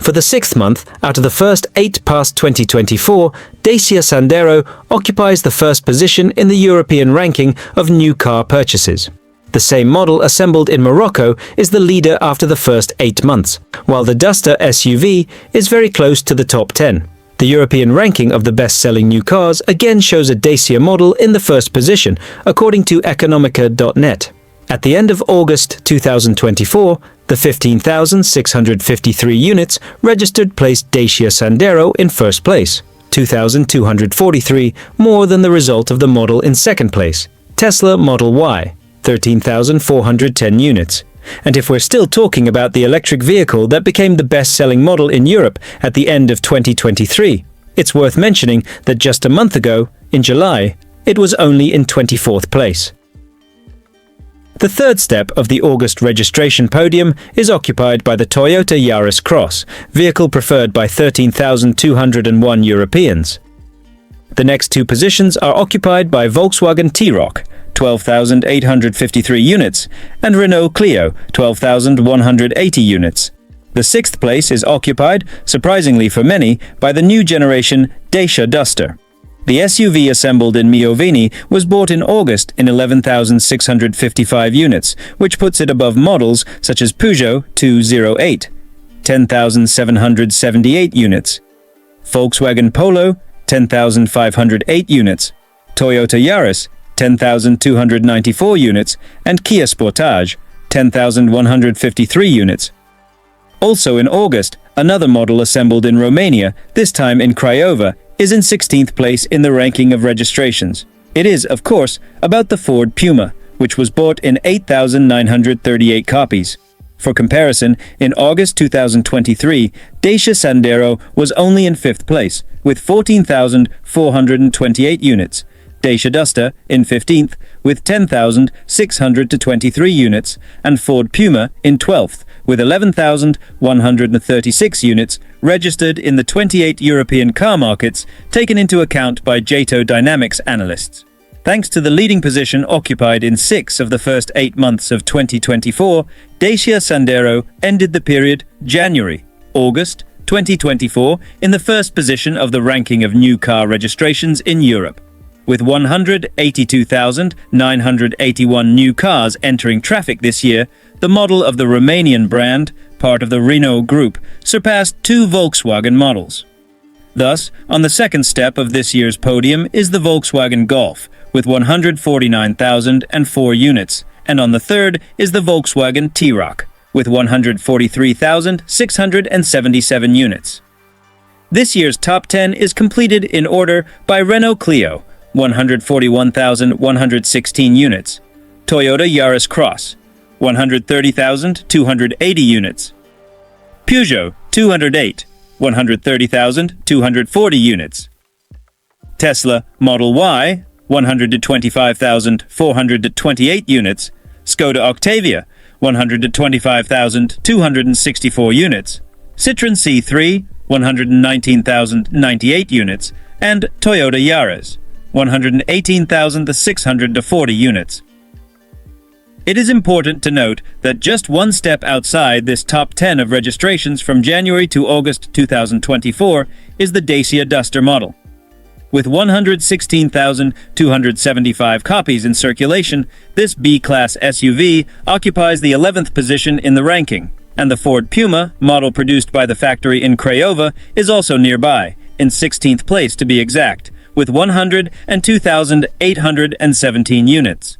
For the sixth month, out of the first 8 past 2024, Dacia Sandero occupies the first position in the European ranking of new car purchases. The same model assembled in Morocco is the leader after the first 8 months, while the Duster SUV is very close to the top 10. The European ranking of the best-selling new cars again shows a Dacia model in the first position, according to economica.net. At the end of August 2024, the 15,653 units registered placed Dacia Sandero in first place, 2,243 more than the result of the model in second place, Tesla Model Y, 13,410 units. And if we're still talking about the electric vehicle that became the best-selling model in Europe at the end of 2023, it's worth mentioning that just a month ago, in July, it was only in 24th place. The third step of the August registration podium is occupied by the Toyota Yaris Cross, vehicle preferred by 13,201 Europeans. The next 2 positions are occupied by Volkswagen T-Roc, 12,853 units, and Renault Clio, 12,180 units. The sixth place is occupied, surprisingly for many, by the new generation Dacia Duster. The SUV assembled in Mioveni was bought in August in 11,655 units, which puts it above models such as Peugeot 208, 10,778 units, Volkswagen Polo, 10,508 units, Toyota Yaris, 10,294 units, and Kia Sportage, 10,153 units. Also in August, another model assembled in Romania, this time in Craiova, is in 16th place in the ranking of registrations. It is, of course, about the Ford Puma, which was bought in 8,938 copies. For comparison, in August 2023, Dacia Sandero was only in 5th place, with 14,428 units, Dacia Duster in 15th, with 10,623 units, and Ford Puma in 12th, with 11,136 units registered in the 28 European car markets taken into account by JATO Dynamics analysts. Thanks to the leading position occupied in 6 of the first 8 months of 2024, Dacia Sandero ended the period January-August 2024 in the first position of the ranking of new car registrations in Europe. With 182,981 new cars entering traffic this year, the model of the Romanian brand, part of the Renault Group, surpassed 2 Volkswagen models. Thus, on the second step of this year's podium is the Volkswagen Golf, with 149,004 units, and on the third is the Volkswagen T-Roc, with 143,677 units. This year's top 10 is completed in order by Renault Clio, 141,116 units, Toyota Yaris Cross, 130,280 units, Peugeot 208, 130,240 units, Tesla Model Y, 125,428 units, Skoda Octavia, 125,264 units, Citroën C3, 119,098 units, and Toyota Yaris, 118,640 units. It is important to note that just one step outside this top 10 of registrations from January to August 2024 is the Dacia Duster model. With 116,275 copies in circulation, this B-Class SUV occupies the 11th position in the ranking, and the Ford Puma, model produced by the factory in Craiova, is also nearby, in 16th place to be exact, with 102,817 units.